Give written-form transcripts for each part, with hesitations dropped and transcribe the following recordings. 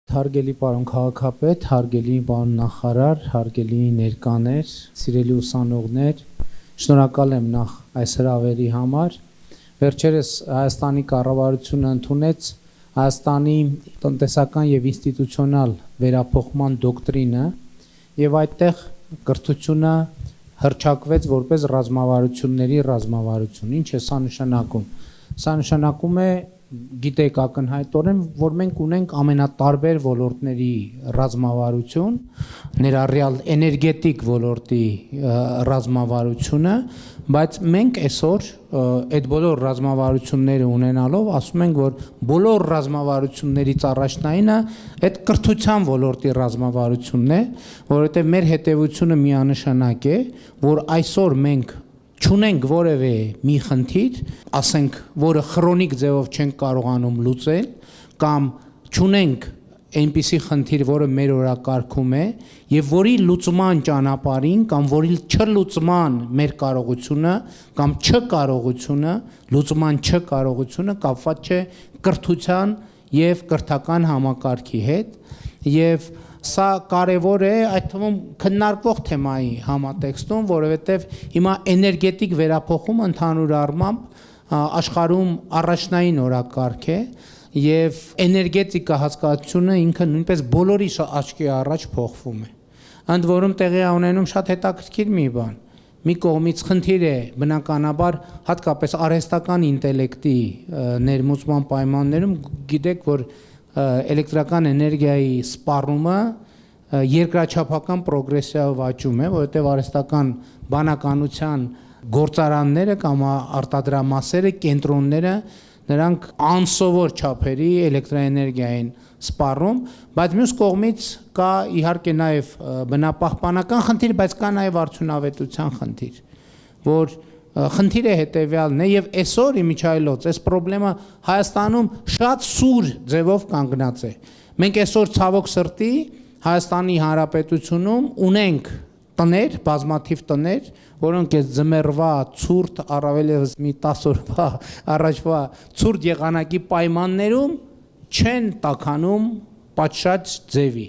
Հարգելի պարոն քաղաքապետ, հարգելի պարոն նախարար, հարգելի ներկաներ, սիրելի ուսանողներ, շնորհակալ եմ նախ այս հրավերի համար։ Վերջերս Հայաստանի կառավարությունը ընդունեց Հայաստանի տնտեսական եւ ինստիտուցիոնալ վերափոխման դոկտրինը եւ այդտեղ կրթությունը հռչակվեց որպես ռազմավարությունների ռազմավարություն։ Ինչ է սա նշանակում։ Սա նշանակում է գիտեք ակնհայտորեն, որ մենք ունենք ամենատարբեր ոլորտների ռազմավարություն, ներառյալ էներգետիկ ոլորտի ռազմավարությունը, բայց մենք այսօր այդ բոլոր ռազմավարությունները ունենալով ասում ենք, որ բոլոր ռազմավարություններից առաջնայինը այդ կրթության ոլորտի ռազմավարությունն է, որովհետև մեր հետևությունը միանշանակ է, որ այսօր մենք չունենք որևէ մի խնդիր, ասենք, որը քրոնիկ ձևով չենք կարողանում լուծել, կամ չունենք այնպիսի խնդիր, որը մեր օրակարգում է, եւ որի լուծման ճանապարհին կամ որի չլուծման մեր կարողությունը կամ չկարողությունը, լուծման չկարողությունը կապված չէ կրթության եւ կրթական համակարգի հետ, եւ սա կարևոր է այդ թվում քննարկվող թեմայի համատեքստում, որովհետև հիմա էներգետիկ վերափոխումը ընդհանուր առմամբ աշխարհում առաջնային օրակարգ է եւ էներգետիկա հասկացությունը ինքը նույնպես բոլորի աչքի առաջ փոխվում է։ Ընդ որում տեղի է ունենում շատ հետաքրքիր մի բան։ Մի կողմից խնդիր է բնականաբար հատկապես արհեստական ինտելեկտի ներմուծման պայմաններում գիտեք, որ էլեկտրական էներգիայի սպառումը երկրաչափական պրոգրեսիայով աճում է, որովհետև արհեստական բանականության գործարանները կամ արտադրամասերը, կենտրոնները նրանք անսովոր չափերի էլեկտրաէներգիա են սպառում, բայց մյուս կողմից կա իհարկե նաև բնապահպանական խնդիր, բայց կա նաև արդյունավետության խնդիր, որ խնդիրը հետևյալն է եւ այսօր իմիջայլոց այս խնդրը Հայաստանում շատ սուր ձևով կանգնած է։ Մենք այսօր ցավոք սրտի Հայաստանի Հանրապետությունում ունենք տներ, բազմաթիվ տներ, որոնք այս ձմեռվա ցուրտ առավելևս մի 10 օրվա առաջվա ցուրտ եղանակի պայմաններում չեն տաքանում պատշաճ ձևի,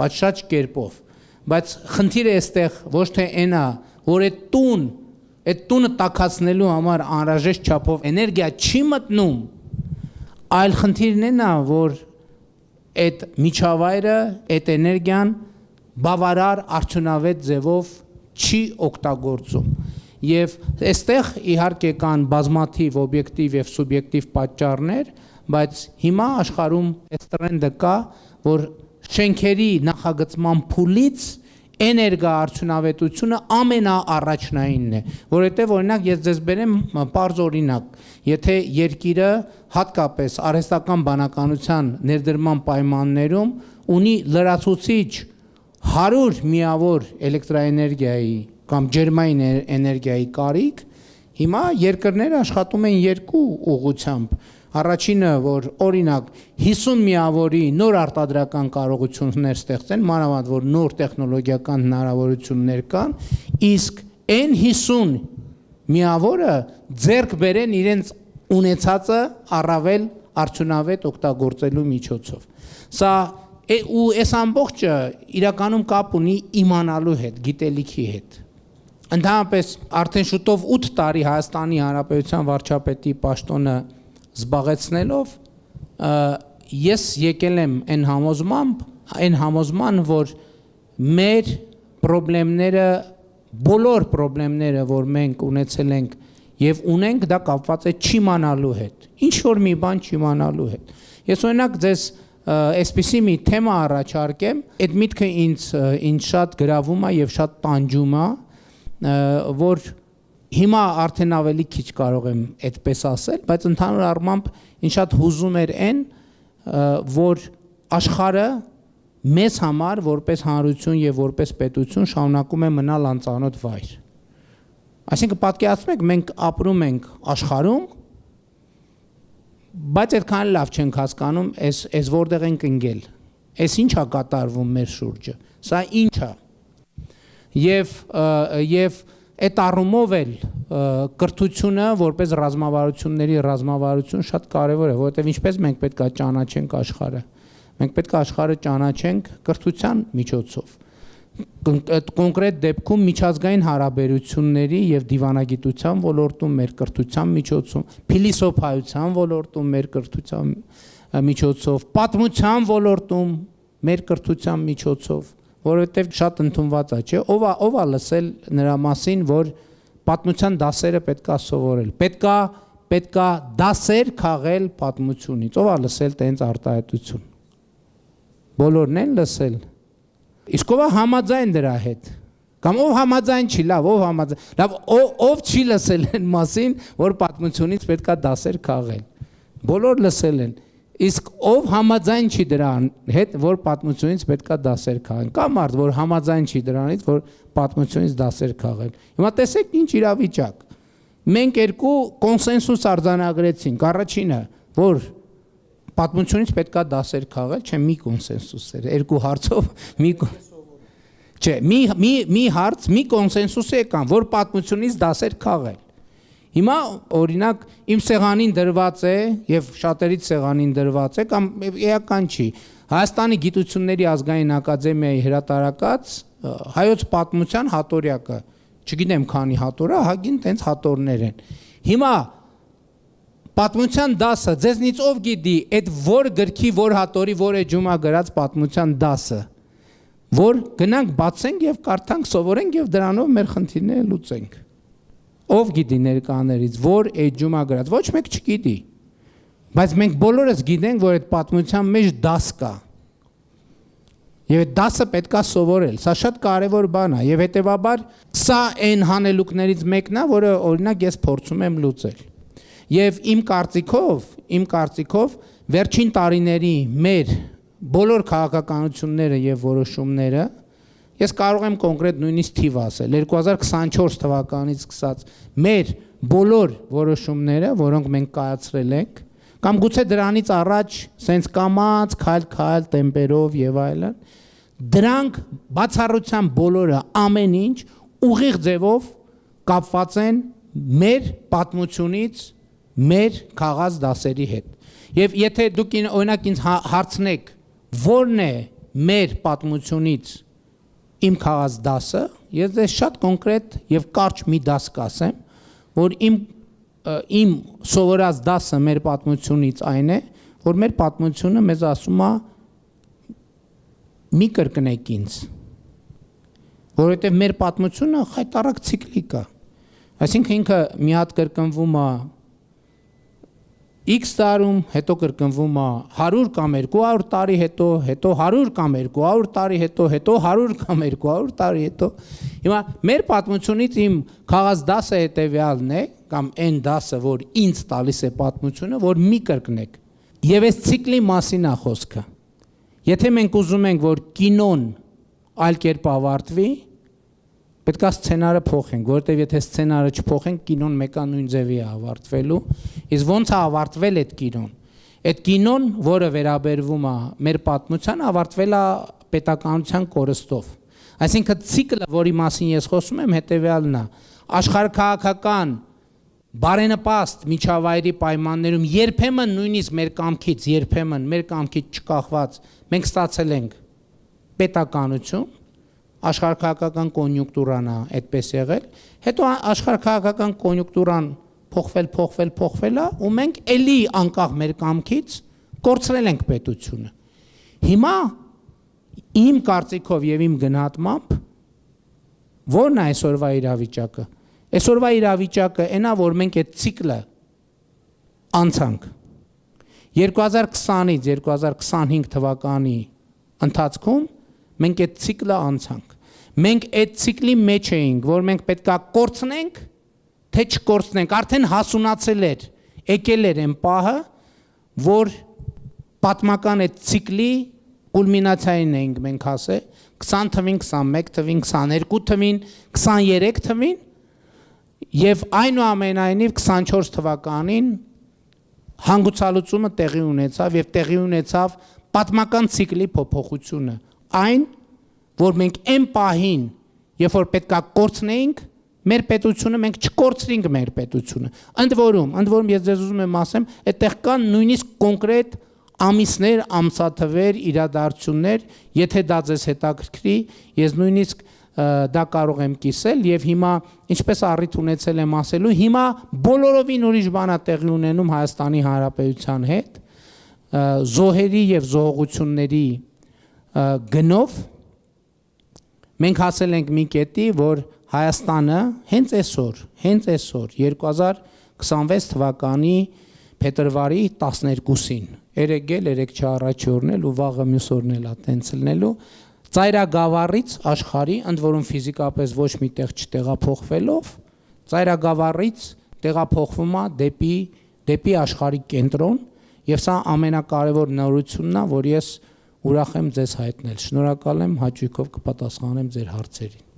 պատշաճ կերպով, բայց խնդիրը այստեղ ոչ թե այն է, որ այդ տունը տաքացնելու համար անհրաժեշտ չափով էներգիա չի մտնում, այլ խնդիրն այն է, որ այդ միջավայրը, այդ էներգիան բավարար արդյունավետ ձևով չի օգտագործում։ Եվ այստեղ իհարկե կան բազմաթիվ օբյեկտիվ եւ սուբյեկտիվ պատճառներ, բայց հիմա աշխարհում այս տրենդը կա, որ շենքերի նախագծման փուլից էներգաարդյունավետությունը ամենաառաջնայինն է, որովհետև օրինակ ես ձեզ բերեմ պարզ օրինակ, եթե երկիրը հատկապես արհեստական բանականության ներդրման պայմաններում ունի լրացուցիչ 100 միավոր էլեկտրաէներգիայի կամ ջերմային էներգիայի կարիք, հիմա երկրները աշխատում են երկու ուղղությամբ։ Առաջինը, որ օրինակ 50 միավորի նոր արտադրական կարողություններ ստեղծեն, մանավանդ որ նոր տեխնոլոգիական հնարավորություններ կան, իսկ այն 50 միավորը ձեռք բերեն իրենց ունեցածը առավել արդյունավետ օգտագործելու միջոցով։ Սա ու այս ամբողջը իրականում կապ ունի իմանալու հետ, գիտելիքի հետ։ Ընդհանրապես արդեն շուտով 8 տարի Հայաստանի Հանրապետության վարչապետի պաշտոնը զբաղեցնելով ես եկել եմ այն համոզման, որ մեր խնդիրները, բոլոր խնդիրները, որ մենք ունեցել ենք եւ ունենք, դա կապված է չիմանալու հետ։ Ինչ որ մի բան չիմանալու հետ։ Ես օրինակ ձեզ այսպիսի մի թեմա առաջարկեմ, այդ միտքը ինձ շատ գրավում է եւ շատ տանջում է, որ հիմա արդեն ավելի քիչ կարող եմ այդպես ասել, բայց ընդհանուր առմամբ ինձ շատ հուզում էր այն, որ աշխարհը մեզ համար որպես հանրություն եւ որպես պետություն շարունակում է մնալ անծանոթ վայր։ Այսինքն պատկերացնեք, մենք ապրում ենք աշխարհում, բայց այդքան լավ չենք հասկանում, այս որտեղ ենք ընկել։ Այս ինչ է կատարվում մեր շուրջը։ Սա ինչ է։ Եվ այդ առումով էլ կրթությունը որպես ռազմավարությունների ռազմավարություն շատ կարևոր է, որովհետև ինչպես մենք պետք է ճանաչենք աշխարհը։ Մենք պետք է աշխարհը ճանաչենք կրթության միջոցով։ Կոնկրետ դեպքում միջազգային հարաբերությունների եւ դիվանագիտության ոլորտում մեր կրթության միջոցով, փիլիսոփայության ոլորտում մեր կրթության միջոցով, պատմության ոլորտում մեր կրթության միջոցով, որովհետեւ շատ ընդունված է, չէ՞, ով է լսել նրա մասին, որ պատմության դասերը պետք է սովորել, պետք է դասեր քաղել պատմությունից, ով է լսել տենց արտահայտություն։ Բոլորն են լսել։ Իսկ ով է համաձայն դրա հետ։ Կամ ով համաձայն չի, լավ, ով համաձայն։ Լավ, ով չի լսել այն մասին, որ պատմությունից պետք է դասեր քաղել։ Բոլոր լսել են։ Իսկ ով համաձայն չի դրա հետ, որ պատմությունից պետք է դասեր քաղեն։ Կա մարդ, որ համաձայն չի դրանից, որ պատմությունից դասեր քաղել։ Հիմա տեսեք ինչ իրավիճակ։ Մենք երկու կոնսենսուս արձանագրեցինք։ Առաջինը, որ պատմությունից պետք է դասեր քաղել, չէ, մի կոնսենսուս էր, երկու հարցով մի հարց, մի կոնսենսուս եկան, որ պատմությունից դասեր քաղել։ Հիմա օրինակ իմ սեղանին դրված է եւ շատերից սեղանին դրված է կամ էական չի։ Հայաստանի գիտությունների ազգային ակադեմիայի հրատարակած հայոց պատմության հատորյակը, չգիտեմ քանի հատոր է, հագին տենց հատորներ են։ Հիմա պատմության դասը ձեզնից ով գիտի այդ որ գրքի որ հատորի որ էջումա գրած պատմության դասը, որ գնանք բացենք եւ կարդանք, սովորենք եւ դրանով մեր խնդիրները լուծենք։ Ով գիտի ներկաներից որ էջումա գրած, ոչ մեկ չգիտի։ Բայց մենք բոլորս գիտենք, որ այդ պատմության մեջ դաս կա։ Եվ այդ դասը պետք է սովորել, սա շատ կարևոր բան է եւ հետեւաբար սա այն հանելուկներից մեկն է, որը օրինակ ես փորձում եմ լուծել։ Եվ իմ կարծիքով վերջին տարիների մեր բոլոր քաղաքականությունները եւ որոշումները ես կարող եմ կոնկրետ նույնիսկ թիվ ասել 2024 թվականից սկսած մեր բոլոր որոշումները, որոնք մենք կայացրել ենք, կամ գուցե դրանից առաջ սենց կամած, քայլ տեմպերով եւ այլն, դրանք բացառությամբ բոլորը ամեն ինչ ուղիղ ձևով կապված են մեր պատմությունից մեր քաղաց դասերի հետ։ Եվ եթե դուք օրինակ ինձ հարցնեք, որն է մեր պատմությունից իմ քաղաց դասը, ես դες շատ կոնկրետ եւ կարճ մի դաս կասեմ, որ իմ սովորած դասը մեր պատմությունից այն է, որ մեր պատմությունը մեզ ասում է մի կրկնեք ինձ, որովհետեւ մեր պատմությունը խայտարակ ցիկլիկ է, այսինքն ինքը մի հատ կրկնվում է X տարում, հետո կրկնվում է 100 կամ 200 տարի հետո 100 կամ 200 տարի հետո 100 կամ 200 տարի հետո։ Հիմա մեր պատմությունից իմ քաղաց դասը հետևյալն է, կամ այն դասը, որ ինձ տալիս է պատմությունը, որ մի կրկնեք։ Եվ այս ցիկլի մասին է խոսքը։ Եթե մենք ուզում ենք, որ կինոն այլ կերպ ավարտվի, պետք է սցենարը փոխենք, որովհետև եթե սցենարը չփոխենք, կինոն մեկանույն ձևի է ավարտվելու, իսկ ոնց է ավարտվել այդ կինոն։ Այդ կինոն, որը վերաբերվում է մեր պատմության, ավարտվել է պետականության կորստով։ Այսինքն ցիկլը, որի մասին ես խոսում եմ, հետևյալն է. աշխարհաքաղաքական բարենպաստ միջավայրի պայմաններում երբեմն նույնիսկ մեր կամքից չկախված մենք ստացել ենք պետականություն, աշխարհաքաղաքական կոնյունկտուրան է այդպես եղել, հետո աշխարհաքաղաքական կոնյունկտուրան փոխվել է, ու մենք էլի անկախ մեր կամքից կորցրել ենք պետությունը։ Հիմա իմ կարծիքով եւ իմ գնահատմամբ ո՞րն է այսօրվա իրավիճակը։ Այսօրվա իրավիճակը այն է, որ մենք այդ ցիկլը անցանք 2020-ից 2025 թվականի ընթացքում մենք այդ ցիկլը անցանք։ Մենք այդ ցիկլի մեջ էինք, որ մենք պետքա կորցնենք, թե չկորցնենք, արդեն հասունացել էր, եկել էր այն պահը, որ պատմական այդ ցիկլի կուլմինացիային էինք մենք հասել, 20 թվին, 21 թվին, 22 թվին, 23 թվին, եւ այնուամենայնիվ 24 թվականին հանգուցալուծումը տեղի ունեցավ եւ տեղի ունեցավ պատմական ցիկլի փոփոխությունը։ Այն, որ մենք այն պահին, երբ որ պետքա կորցնեինք մեր պետությունը, մենք չկորցրինք մեր պետությունը։ Ընդ որում ես ձեզ ուզում եմ ասեմ, այդտեղ կան նույնիսկ կոնկրետ ամիսներ, ամսաթվեր, իրադարձություններ, եթե դա ձեզ հետաքրքրի, ես նույնիսկ դա կարող եմ կիսել եւ հիմա ինչպես առիթ ունեցել եմ ասելու, հիմա բոլորովին ուրիշ բան է տեղի ունենում Հայաստանի Հանրապետության հետ, զոհերի եւ զոհողությունների գնով մենք հասել ենք մի կետի, որ Հայաստանը հենց այսօր 2026 թվականի փետրվարի 12-ին, երեկ չառաջի օրն էլ ու վաղը մյուս օրն էլ է տենց լինելու, ծայրագավառից աշխարհի, ընդ որում ֆիզիկապես ոչ մի տեղ չտեղափոխվելով, ծայրագավառից տեղափոխվում է դեպի աշխարհի կենտրոն, եւ սա ամենակարևոր նորությունն է, որ ես ուրախ եմ ձեզ հայտնել։ Շնորհակալ եմ, հաճույքով կպատասխանեմ ձեր հարցերին։